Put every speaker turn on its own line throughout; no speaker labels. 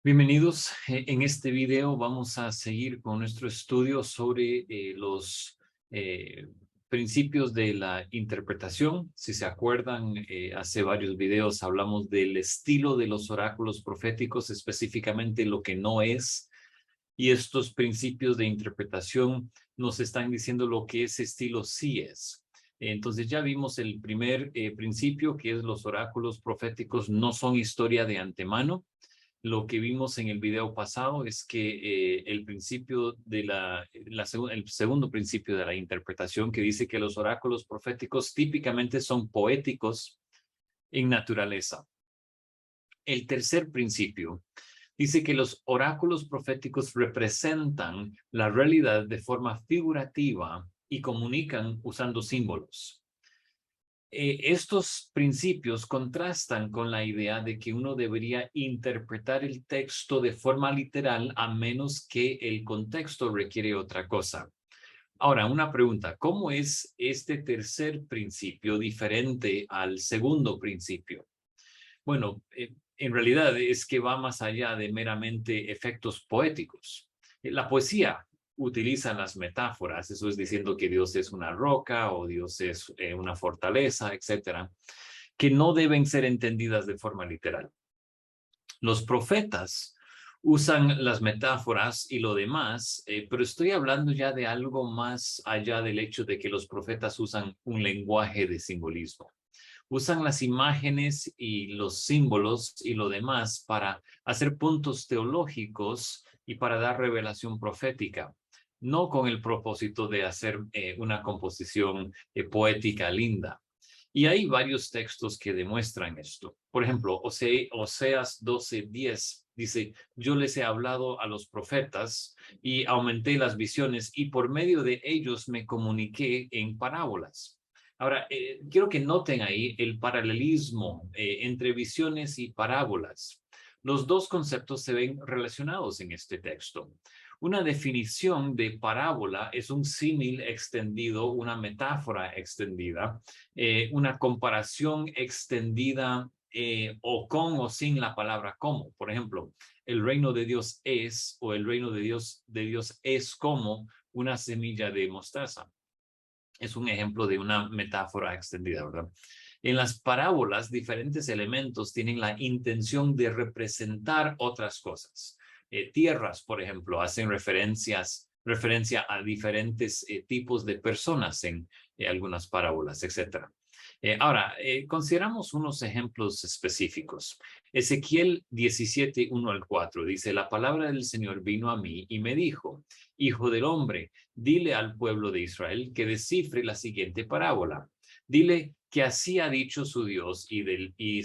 Bienvenidos. En este video vamos a seguir con nuestro estudio sobre los eh, principios de la interpretación. Si se acuerdan, hace varios videos hablamos del estilo de los oráculos proféticos, específicamente lo que no es. Y estos principios de interpretación nos están diciendo lo que ese estilo sí es. Entonces ya vimos el primer principio, que es los oráculos proféticos no son historia de antemano. Lo que vimos en el video pasado es que el principio de el segundo principio de la interpretación, que dice que los oráculos proféticos típicamente son poéticos en naturaleza. El tercer principio dice que los oráculos proféticos representan la realidad de forma figurativa y comunican usando símbolos. Estos principios contrastan con la idea de que uno debería interpretar el texto de forma literal a menos que el contexto requiere otra cosa. Ahora, una pregunta, ¿cómo es este tercer principio diferente al segundo principio? Bueno, en realidad es que va más allá de meramente efectos poéticos. La poesía utiliza las metáforas, eso es diciendo que Dios es una roca o Dios es una fortaleza, etcétera, que no deben ser entendidas de forma literal. Los profetas usan las metáforas y lo demás, pero estoy hablando ya de algo más allá del hecho de que los profetas usan un lenguaje de simbolismo. Usan las imágenes y los símbolos y lo demás para hacer puntos teológicos y para dar revelación profética, no con el propósito de hacer una composición poética linda. Y hay varios textos que demuestran esto. Por ejemplo, Oseas 12:10 dice, yo les he hablado a los profetas y aumenté las visiones y por medio de ellos me comuniqué en parábolas. Ahora, quiero que noten ahí el paralelismo entre visiones y parábolas. Los dos conceptos se ven relacionados en este texto. Una definición de parábola es un símil extendido, una metáfora extendida, una comparación extendida o con o sin la palabra como. Por ejemplo, el reino de Dios es o el reino de Dios es como una semilla de mostaza. Es un ejemplo de una metáfora extendida, ¿verdad? En las parábolas, diferentes elementos tienen la intención de representar otras cosas. Tierras, por ejemplo, hacen referencia a diferentes tipos de personas en algunas parábolas, etc. Ahora, consideramos unos ejemplos específicos. Ezequiel 17, 1 al 4 dice, la palabra del Señor vino a mí y me dijo, hijo del hombre, dile al pueblo de Israel que descifre la siguiente parábola. Dile que así ha dicho su Dios y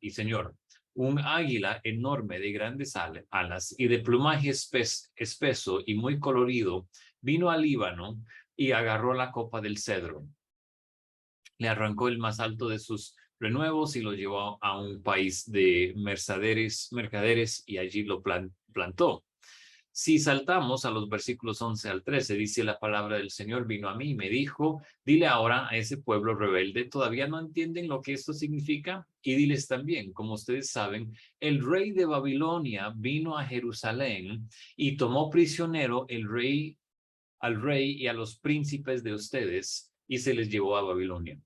Señor. Un águila enorme de grandes alas y de plumaje espeso y muy colorido vino al Líbano y agarró la copa del cedro. Le arrancó el más alto de sus renuevos y lo llevó a un país de mercaderes y allí lo plantó. Si saltamos a los versículos 11 al 13, dice la palabra del Señor vino a mí y me dijo, dile ahora a ese pueblo rebelde, ¿todavía no entienden lo que esto significa? Y diles también, como ustedes saben, el rey de Babilonia vino a Jerusalén y tomó prisionero al rey y a los príncipes de ustedes y se les llevó a Babilonia.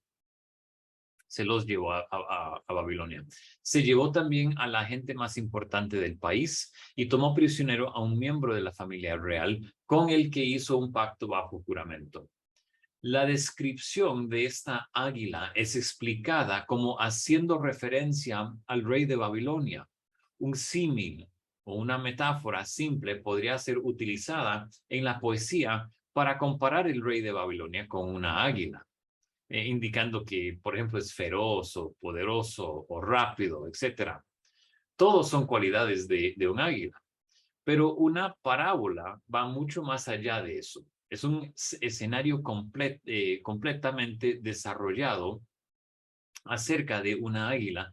Se los llevó a Babilonia. Se llevó también a la gente más importante del país y tomó prisionero a un miembro de la familia real con el que hizo un pacto bajo juramento. La descripción de esta águila es explicada como haciendo referencia al rey de Babilonia. Un símil o una metáfora simple podría ser utilizada en la poesía para comparar el rey de Babilonia con una águila, indicando que, por ejemplo, es feroz o poderoso o rápido, etcétera. Todos son cualidades de un águila, pero una parábola va mucho más allá de eso. Es un escenario completamente desarrollado acerca de una águila.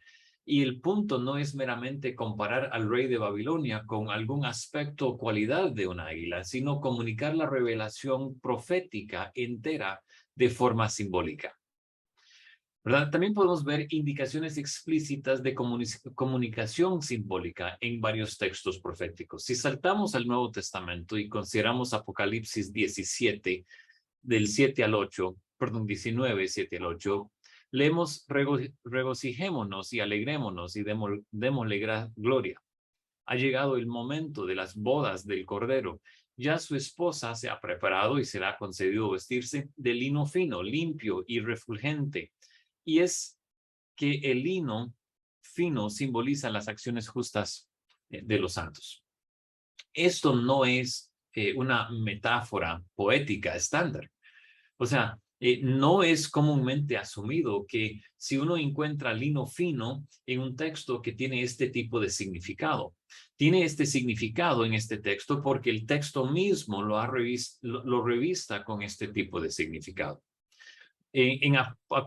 Y el punto no es meramente comparar al rey de Babilonia con algún aspecto o cualidad de una águila, sino comunicar la revelación profética entera de forma simbólica. ¿verdad? También podemos ver indicaciones explícitas de comunicación simbólica en varios textos proféticos. Si saltamos al Nuevo Testamento y consideramos Apocalipsis 17, del 7 al 8, perdón, 19, 7 al 8, leemos, regocijémonos y alegrémonos y démosle gloria. Ha llegado el momento de las bodas del Cordero. Ya su esposa se ha preparado y será concedido vestirse de lino fino, limpio y refulgente. Y es que el lino fino simboliza las acciones justas de los santos. Esto no es una metáfora poética estándar. O sea, no es comúnmente asumido que si uno encuentra lino fino en un texto que tiene este tipo de significado. Tiene este significado en este texto porque el texto mismo lo revista con este tipo de significado. En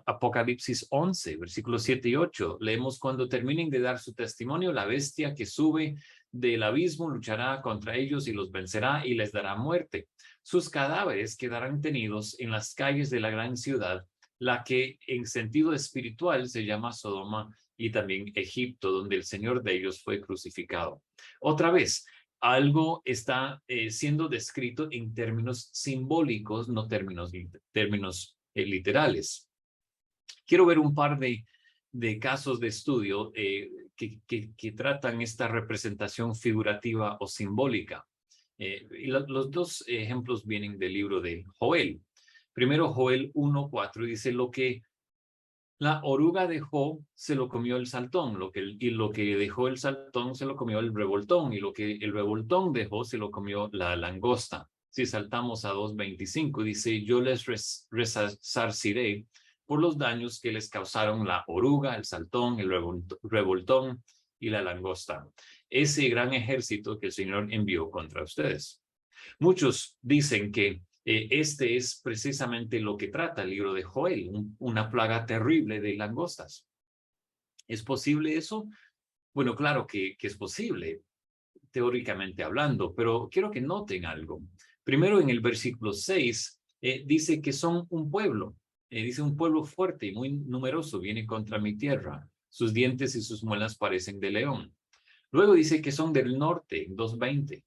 Apocalipsis 11, versículos 7 y 8, leemos: cuando terminen de dar su testimonio, la bestia que sube del abismo luchará contra ellos y los vencerá y les dará muerte. Sus cadáveres quedarán tenidos en las calles de la gran ciudad, la que en sentido espiritual se llama Sodoma y también Egipto, donde el Señor de ellos fue crucificado. Otra vez, algo está siendo descrito en términos simbólicos, no términos literales. Quiero ver un par de casos de estudio que tratan esta representación figurativa o simbólica. Y los dos ejemplos vienen del libro de Joel. Primero, Joel 1:4 dice: lo que la oruga dejó, se lo comió el saltón, y lo que dejó el saltón, se lo comió el revoltón, y lo que el revoltón dejó, se lo comió la langosta. Si saltamos a 2:25, dice: yo les resarciré por los daños que les causaron la oruga, el saltón, el revoltón y la langosta. Ese gran ejército que el Señor envió contra ustedes. Muchos dicen que este es precisamente lo que trata el libro de Joel, una plaga terrible de langostas. ¿Es posible eso? Bueno, claro que es posible, teóricamente hablando, pero quiero que noten algo. Primero, en el versículo 6, dice que son un pueblo. Dice: un pueblo fuerte y muy numeroso viene contra mi tierra. Sus dientes y sus muelas parecen de león. Luego dice que son del norte, 2:20.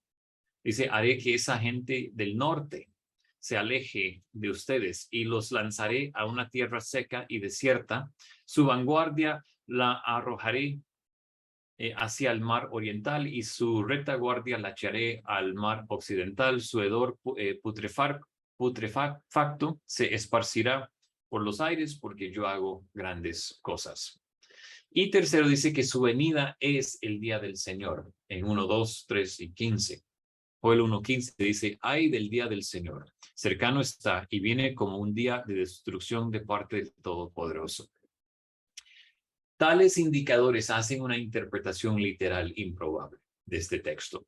Dice: haré que esa gente del norte se aleje de ustedes y los lanzaré a una tierra seca y desierta. Su vanguardia la arrojaré hacia el mar oriental y su retaguardia la echaré al mar occidental. Su hedor putrefacto se esparcirá por los aires porque yo hago grandes cosas. Y tercero, dice que su venida es el día del Señor, en 1, 2, 3 y 15. Joel 1:15 dice: ay del día del Señor, cercano está y viene como un día de destrucción de parte del Todopoderoso. Tales indicadores hacen una interpretación literal improbable de este texto.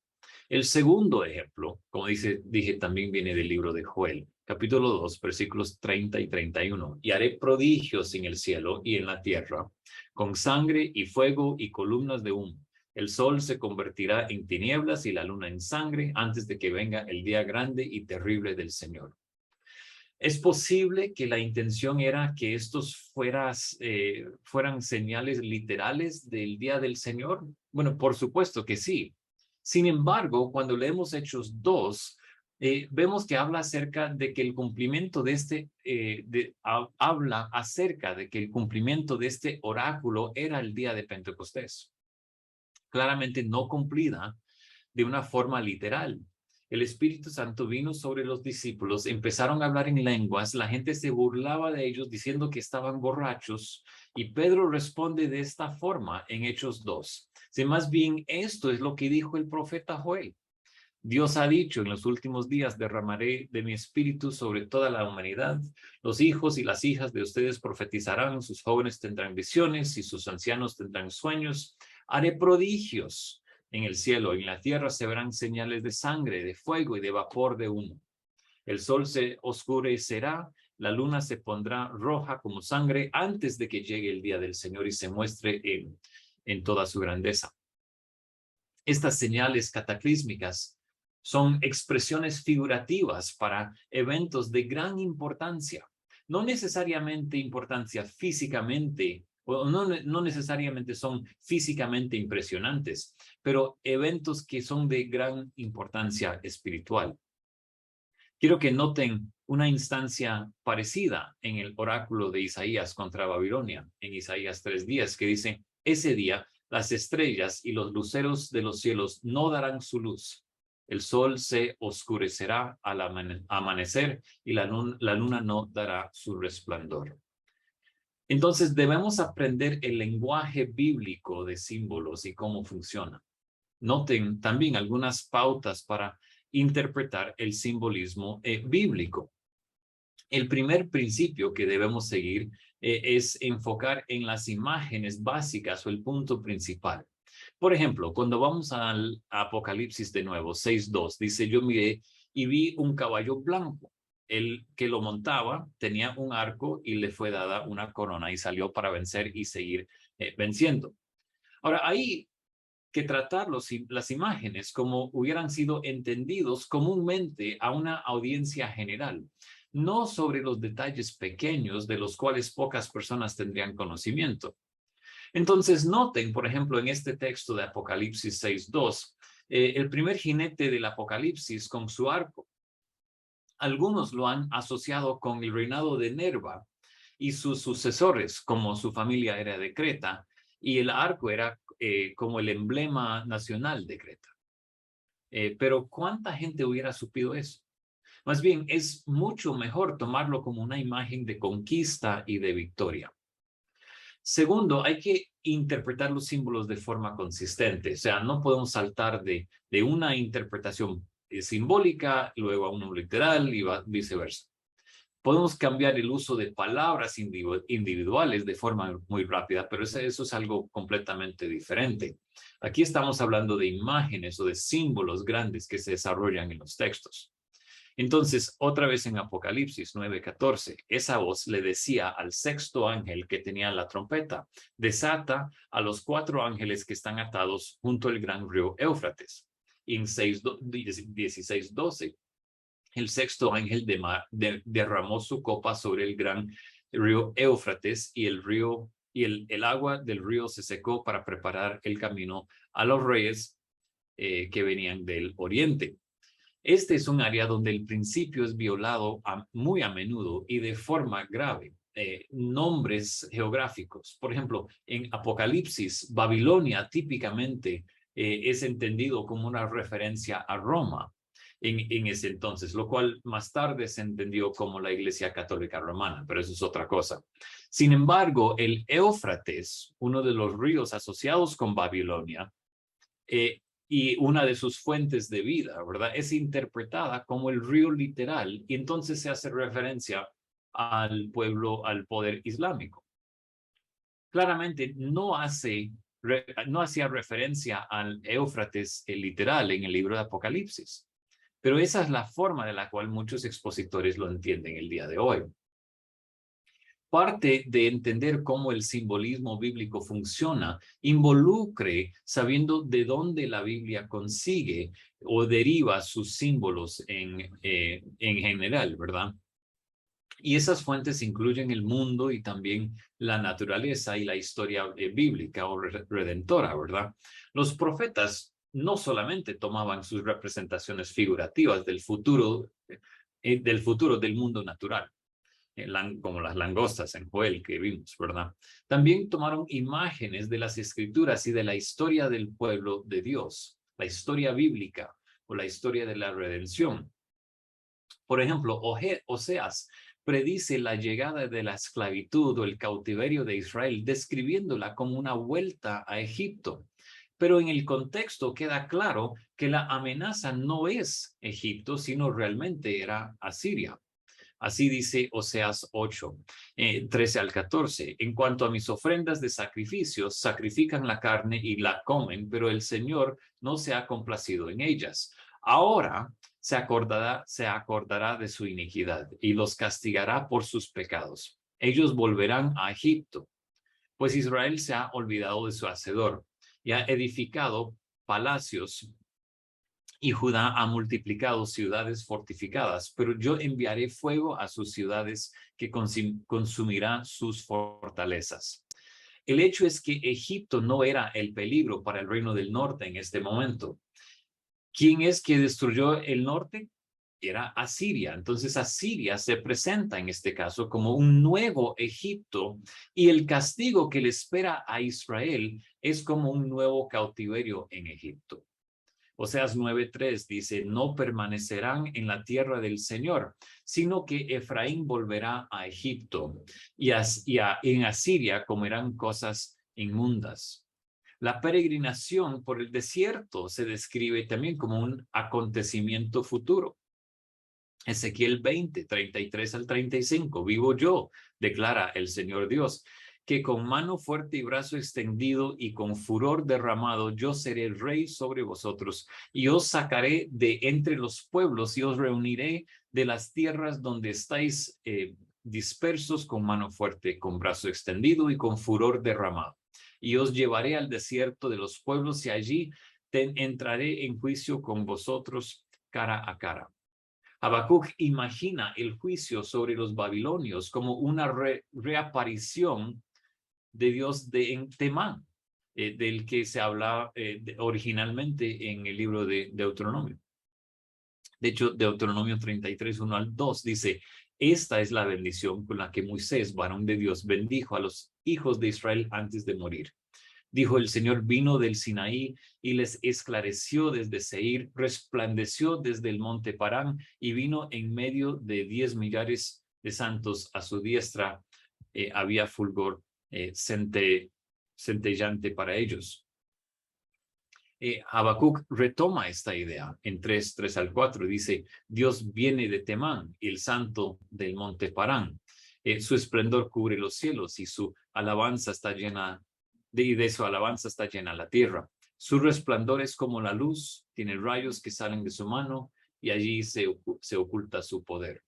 El segundo ejemplo, como dije, también viene del libro de Joel, capítulo 2, versículos 30 y 31. Y haré prodigios en el cielo y en la tierra, con sangre y fuego y columnas de humo. El sol se convertirá en tinieblas y la luna en sangre antes de que venga el día grande y terrible del Señor. ¿Es posible que la intención era que estos fueran señales literales del día del Señor? Bueno, por supuesto que sí. Sin embargo, cuando leemos Hechos 2, vemos que habla acerca de que el cumplimiento de habla acerca de que el cumplimiento de este oráculo era el día de Pentecostés. Claramente no cumplida de una forma literal. El Espíritu Santo vino sobre los discípulos, empezaron a hablar en lenguas, la gente se burlaba de ellos diciendo que estaban borrachos, y Pedro responde de esta forma en Hechos 2. Si más bien esto es lo que dijo el profeta Joel. Dios ha dicho: en los últimos días derramaré de mi espíritu sobre toda la humanidad. Los hijos y las hijas de ustedes profetizarán, sus jóvenes tendrán visiones y sus ancianos tendrán sueños. Haré prodigios en el cielo, en la tierra se verán señales de sangre, de fuego y de vapor de humo. El sol se oscurecerá, la luna se pondrá roja como sangre antes de que llegue el día del Señor y se muestre en toda su grandeza. Estas señales cataclísmicas son expresiones figurativas para eventos de gran importancia. no necesariamente importancia físicamente, o no necesariamente son físicamente impresionantes, pero eventos que son de gran importancia espiritual. Quiero que noten una instancia parecida en el oráculo de Isaías contra Babilonia, en Isaías 3:10, que dice, ese día las estrellas y los luceros de los cielos no darán su luz. El sol se oscurecerá al amanecer y la luna no dará su resplandor. Entonces debemos aprender el lenguaje bíblico de símbolos y cómo funciona. Noten también algunas pautas para interpretar el simbolismo bíblico. El primer principio que debemos seguir es enfocar en las imágenes básicas o el punto principal. Por ejemplo, cuando vamos al Apocalipsis de nuevo, 6:2, dice, yo miré y vi un caballo blanco. El que lo montaba tenía un arco y le fue dada una corona y salió para vencer y seguir venciendo. Ahora, ahí que tratar las imágenes como hubieran sido entendidos comúnmente a una audiencia general, no sobre los detalles pequeños de los cuales pocas personas tendrían conocimiento. Entonces, noten, por ejemplo, en este texto de Apocalipsis 6:2, el primer jinete del Apocalipsis con su arco. Algunos lo han asociado con el reinado de Nerva y sus sucesores, como su familia era de Creta, y el arco era como el emblema nacional de Creta. Pero ¿cuánta gente hubiera supido eso? Más bien, es mucho mejor tomarlo como una imagen de conquista y de victoria. Segundo, hay que interpretar los símbolos de forma consistente. O sea, no podemos saltar de una interpretación simbólica, luego a uno literal y viceversa. Podemos cambiar el uso de palabras individuales de forma muy rápida, pero eso es algo completamente diferente. Aquí estamos hablando de imágenes o de símbolos grandes que se desarrollan en los textos. Entonces, otra vez en Apocalipsis 9:14, esa voz le decía al sexto ángel que tenía la trompeta, desata a los 4 ángeles que están atados junto al gran río Éufrates. Y en 16:12, el sexto ángel derramó su copa sobre el gran río Éufrates y el agua del río se secó para preparar el camino a los reyes que venían del oriente. Este es un área donde el principio es violado muy a menudo y de forma grave. Nombres geográficos. Por ejemplo, en Apocalipsis, Babilonia típicamente es entendido como una referencia a Roma en ese entonces, lo cual más tarde se entendió como la Iglesia Católica Romana, pero eso es otra cosa. Sin embargo, el Éufrates, uno de los ríos asociados con Babilonia, y una de sus fuentes de vida, ¿verdad? Es interpretada como el río literal y entonces se hace referencia al pueblo, al poder islámico. Claramente no hacía referencia al Éufrates literal en el libro de Apocalipsis, pero esa es la forma de la cual muchos expositores lo entienden el día de hoy. Parte de entender cómo el simbolismo bíblico funciona involucre sabiendo de dónde la Biblia consigue o deriva sus símbolos en general, ¿verdad? Y esas fuentes incluyen el mundo y también la naturaleza y la historia bíblica o redentora, ¿verdad? Los profetas no solamente tomaban sus representaciones figurativas del futuro del mundo natural, como las langostas en Joel que vimos, ¿verdad? También tomaron imágenes de las escrituras y de la historia del pueblo de Dios, la historia bíblica o la historia de la redención. Por ejemplo, Oseas predice la llegada de la esclavitud o el cautiverio de Israel, describiéndola como una vuelta a Egipto. Pero en el contexto queda claro que la amenaza no es Egipto, sino realmente era Asiria. Así dice Oseas 8, 13 al 14. En cuanto a mis ofrendas de sacrificios, sacrifican la carne y la comen, pero el Señor no se ha complacido en ellas. Ahora se acordará de su iniquidad y los castigará por sus pecados. Ellos volverán a Egipto, pues Israel se ha olvidado de su hacedor y ha edificado palacios y Judá ha multiplicado ciudades fortificadas, pero yo enviaré fuego a sus ciudades que consumirá sus fortalezas. El hecho es que Egipto no era el peligro para el reino del norte en este momento. ¿Quién es que destruyó el norte? Era Asiria. Entonces Asiria se presenta en este caso como un nuevo Egipto y el castigo que le espera a Israel es como un nuevo cautiverio en Egipto. Oseas 9:3 dice, no permanecerán en la tierra del Señor, sino que Efraín volverá a Egipto y en Asiria comerán cosas inmundas. La peregrinación por el desierto se describe también como un acontecimiento futuro. Ezequiel 20:33 al 35, vivo yo, declara el Señor Dios, que con mano fuerte y brazo extendido y con furor derramado yo seré rey sobre vosotros y os sacaré de entre los pueblos y os reuniré de las tierras donde estáis dispersos con mano fuerte, con brazo extendido y con furor derramado. Y os llevaré al desierto de los pueblos y allí entraré en juicio con vosotros cara a cara. Habacuc imagina el juicio sobre los babilonios como una reaparición de Dios en Temán, del que se habla originalmente en el libro de Deuteronomio. De hecho, Deuteronomio 33:1 al 2 dice, esta es la bendición con la que Moisés, varón de Dios, bendijo a los hijos de Israel antes de morir. Dijo, el Señor vino del Sinaí y les esclareció desde Seir, resplandeció desde el monte Parán y vino en medio de 10 millares de santos. A su diestra había fulgor centellante para ellos. Habacuc retoma esta idea en 3:3 al 4. Dice, Dios viene de Temán, el santo del monte Parán. Su esplendor cubre los cielos y su alabanza está llena de su alabanza está llena la tierra. Su resplandor es como la luz, tiene rayos que salen de su mano y allí se oculta su poder.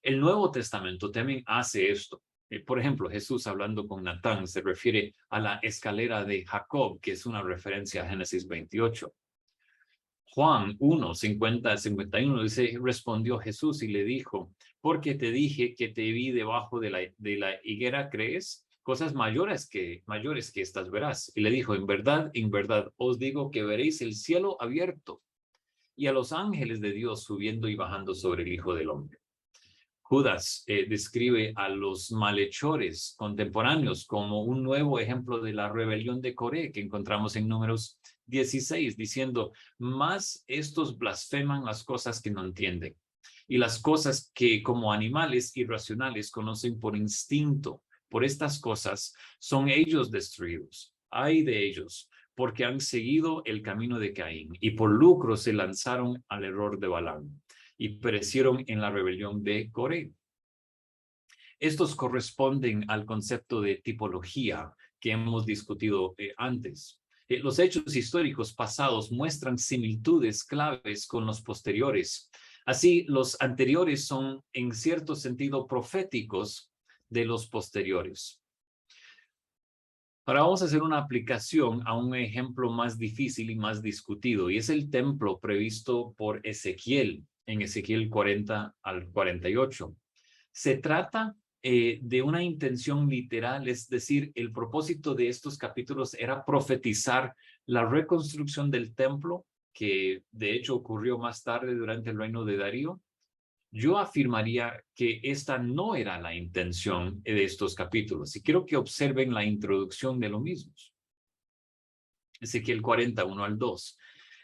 El Nuevo Testamento también hace esto. Por ejemplo, Jesús hablando con Natán se refiere a la escalera de Jacob, que es una referencia a Génesis 28. Juan 1:50-51 dice, respondió Jesús y le dijo, porque te dije que te vi debajo de la higuera, ¿crees? Cosas mayores que estas verás. Y le dijo, en verdad, os digo que veréis el cielo abierto y a los ángeles de Dios subiendo y bajando sobre el Hijo del Hombre. Judas describe a los malhechores contemporáneos como un nuevo ejemplo de la rebelión de Coré que encontramos en Números 16, diciendo, más estos blasfeman las cosas que no entienden y las cosas que como animales irracionales conocen por instinto. Por estas cosas son ellos destruidos. Ay de ellos, porque han seguido el camino de Caín y por lucro se lanzaron al error de Balaam y perecieron en la rebelión de Coré. Estos corresponden al concepto de tipología que hemos discutido antes. Los hechos históricos pasados muestran similitudes claves con los posteriores. Así, los anteriores son en cierto sentido proféticos de los posteriores. Ahora vamos a hacer una aplicación a un ejemplo más difícil y más discutido, y es el templo previsto por Ezequiel en Ezequiel 40-48. Se trata de una intención literal, es decir, el propósito de estos capítulos era profetizar la reconstrucción del templo, que de hecho ocurrió más tarde durante el reino de Darío. Yo afirmaría que esta no era la intención de estos capítulos y quiero que observen la introducción de lo mismo. Ezequiel 41-2.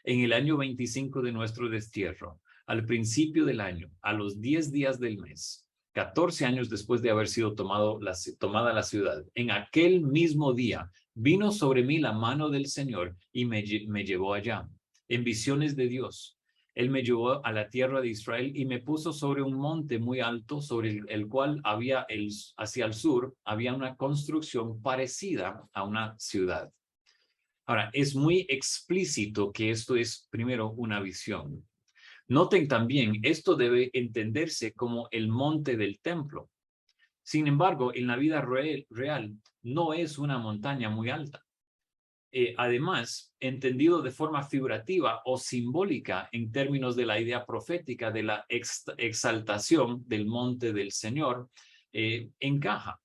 En el año 25 de nuestro destierro, al principio del año, a los 10 días del mes, 14 años después de haber sido tomada la ciudad, en aquel mismo día vino sobre mí la mano del Señor y me llevó allá, en visiones de Dios. Él me llevó a la tierra de Israel y me puso sobre un monte muy alto, sobre el cual había hacia el sur, había una construcción parecida a una ciudad. Ahora, es muy explícito que esto es primero una visión. Noten también, esto debe entenderse como el monte del templo. Sin embargo, en la vida real no es una montaña muy alta. Además, entendido de forma figurativa o simbólica en términos de la idea profética de la exaltación del monte del Señor, encaja,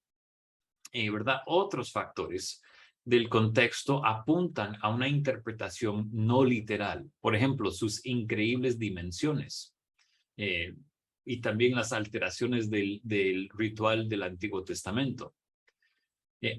¿verdad? Otros factores del contexto apuntan a una interpretación no literal. Por ejemplo, sus increíbles dimensiones y también las alteraciones del ritual del Antiguo Testamento.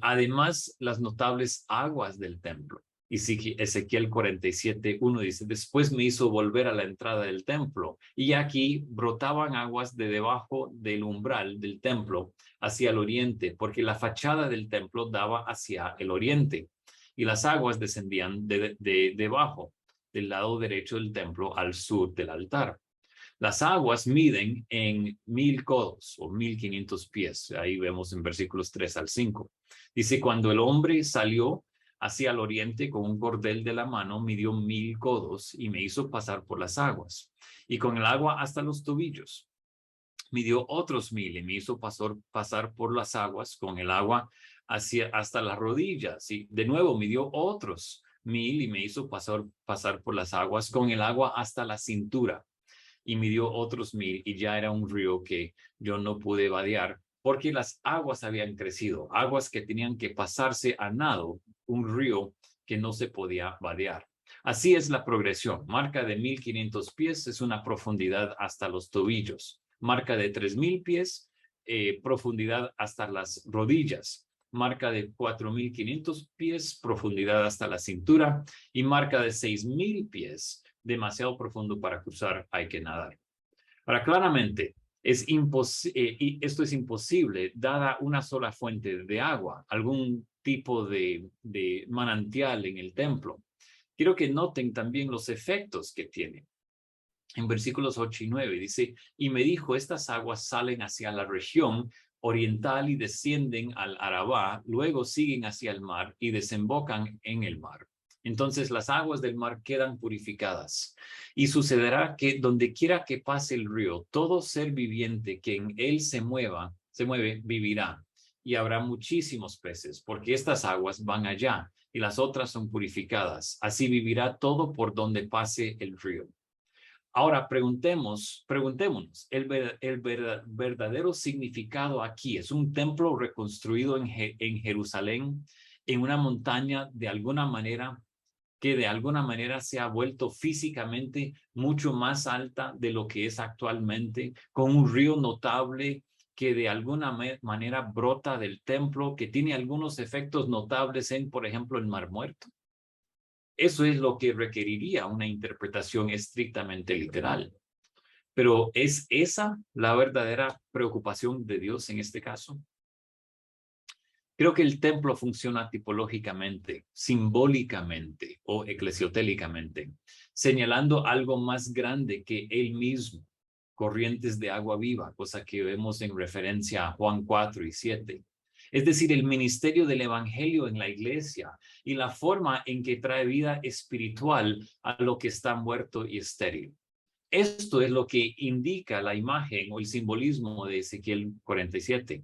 Además, las notables aguas del templo. Y Ezequiel 47:1 dice, después me hizo volver a la entrada del templo, y aquí brotaban aguas de debajo del umbral del templo hacia el oriente, porque la fachada del templo daba hacia el oriente, y las aguas descendían debajo, del lado derecho del templo al sur del altar. Las aguas miden en 1000 codos o 1500 pies. Ahí vemos en versículos 3 al 5. Dice, cuando el hombre salió hacia el oriente con un cordel de la mano, midió 1000 codos y me hizo pasar por las aguas. Y con el agua hasta los tobillos. Midió otros 1000 y me hizo pasar por las aguas con el agua hasta las rodillas. Y de nuevo midió otros 1000 y me hizo pasar por las aguas con el agua hasta la cintura. Y midió otros 1000 y ya era un río que yo no pude vadear porque las aguas habían crecido, aguas que tenían que pasarse a nado, un río que no se podía vadear. Así es la progresión. Marca de 1500 pies es una profundidad hasta los tobillos. Marca de 3000 pies, profundidad hasta las rodillas. Marca de 4500 pies, profundidad hasta la cintura. Y marca de 6000 pies, demasiado profundo para cruzar, hay que nadar. Ahora, claramente, esto es imposible dada una sola fuente de agua, algún tipo de manantial en el templo. Quiero que noten también los efectos que tiene. En versículos 8 y 9 dice, y me dijo, estas aguas salen hacia la región oriental y descienden al Arabá, luego siguen hacia el mar y desembocan en el mar. Entonces las aguas del mar quedan purificadas. Y sucederá que donde quiera que pase el río, todo ser viviente que en él se mueve, vivirá. Y habrá muchísimos peces, porque estas aguas van allá y las otras son purificadas. Así vivirá todo por donde pase el río. Ahora preguntémonos, el verdadero significado aquí es un templo reconstruido en Jerusalén, en una montaña de alguna manera, que de alguna manera se ha vuelto físicamente mucho más alta de lo que es actualmente, con un río notable que de alguna manera brota del templo, que tiene algunos efectos notables en, por ejemplo, el Mar Muerto. Eso es lo que requeriría una interpretación estrictamente literal. Pero ¿es esa la verdadera preocupación de Dios en este caso? Creo que el templo funciona tipológicamente, simbólicamente o eclesiotélicamente, señalando algo más grande que él mismo, corrientes de agua viva, cosa que vemos en referencia a Juan 4 y 7. Es decir, el ministerio del evangelio en la iglesia y la forma en que trae vida espiritual a lo que está muerto y estéril. Esto es lo que indica la imagen o el simbolismo de Ezequiel 47.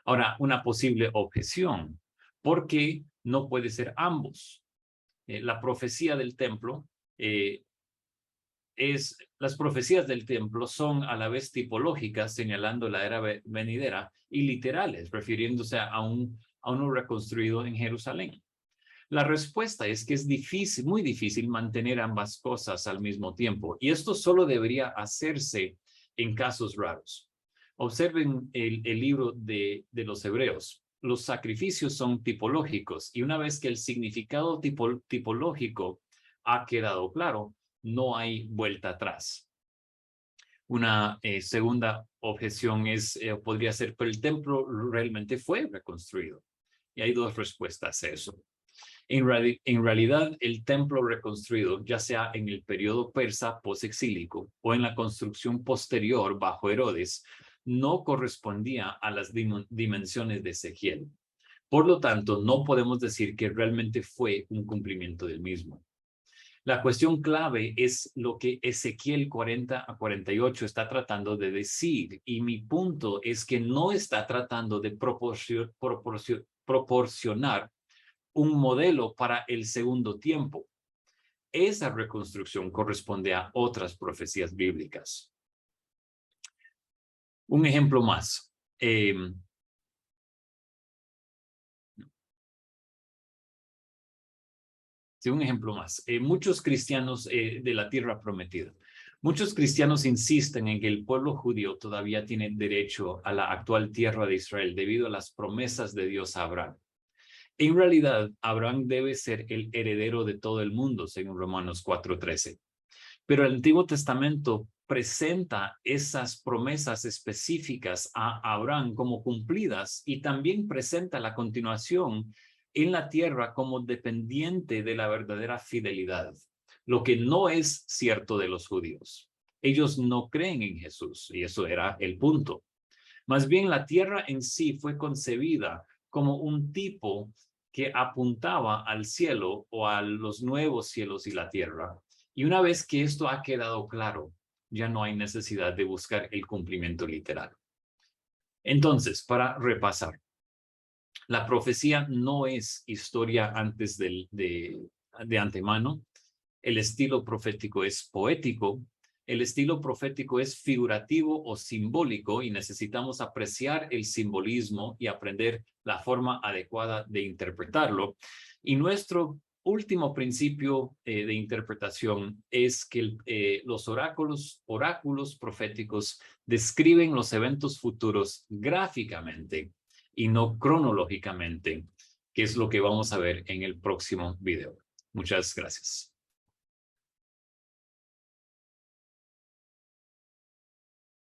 Ahora, una posible objeción, ¿por qué no puede ser ambos? La profecía del templo las profecías del templo son a la vez tipológicas, señalando la era venidera, y literales, refiriéndose a uno reconstruido en Jerusalén. La respuesta es que es difícil, muy difícil mantener ambas cosas al mismo tiempo, y esto solo debería hacerse en casos raros. Observen el libro de los Hebreos. Los sacrificios son tipológicos, y una vez que el significado tipológico ha quedado claro, no hay vuelta atrás. Una segunda objeción podría ser, pero el templo realmente fue reconstruido. Y hay dos respuestas a eso. En realidad, el templo reconstruido, ya sea en el periodo persa posexílico o en la construcción posterior bajo Herodes, no correspondía a las dimensiones de Ezequiel. Por lo tanto, no podemos decir que realmente fue un cumplimiento del mismo. La cuestión clave es lo que Ezequiel 40 a 48 está tratando de decir, y mi punto es que no está tratando de proporcionar un modelo para el segundo tiempo. Esa reconstrucción corresponde a otras profecías bíblicas. Un ejemplo más. Un ejemplo más. Muchos cristianos de la tierra prometida. Muchos cristianos insisten en que el pueblo judío todavía tiene derecho a la actual tierra de Israel debido a las promesas de Dios a Abraham. En realidad, Abraham debe ser el heredero de todo el mundo, según Romanos 4:13. Pero el Antiguo Testamento presenta esas promesas específicas a Abraham como cumplidas y también presenta la continuación en la tierra como dependiente de la verdadera fidelidad, lo que no es cierto de los judíos. Ellos no creen en Jesús y eso era el punto. Más bien la tierra en sí fue concebida como un tipo que apuntaba al cielo o a los nuevos cielos y la tierra. Y una vez que esto ha quedado claro, ya no hay necesidad de buscar el cumplimiento literal. Entonces, para repasar, la profecía no es historia antes de antemano. El estilo profético es poético. El estilo profético es figurativo o simbólico y necesitamos apreciar el simbolismo y aprender la forma adecuada de interpretarlo. Y nuestro último principio de interpretación es que los oráculos proféticos describen los eventos futuros gráficamente y no cronológicamente, que es lo que vamos a ver en el próximo video. Muchas gracias.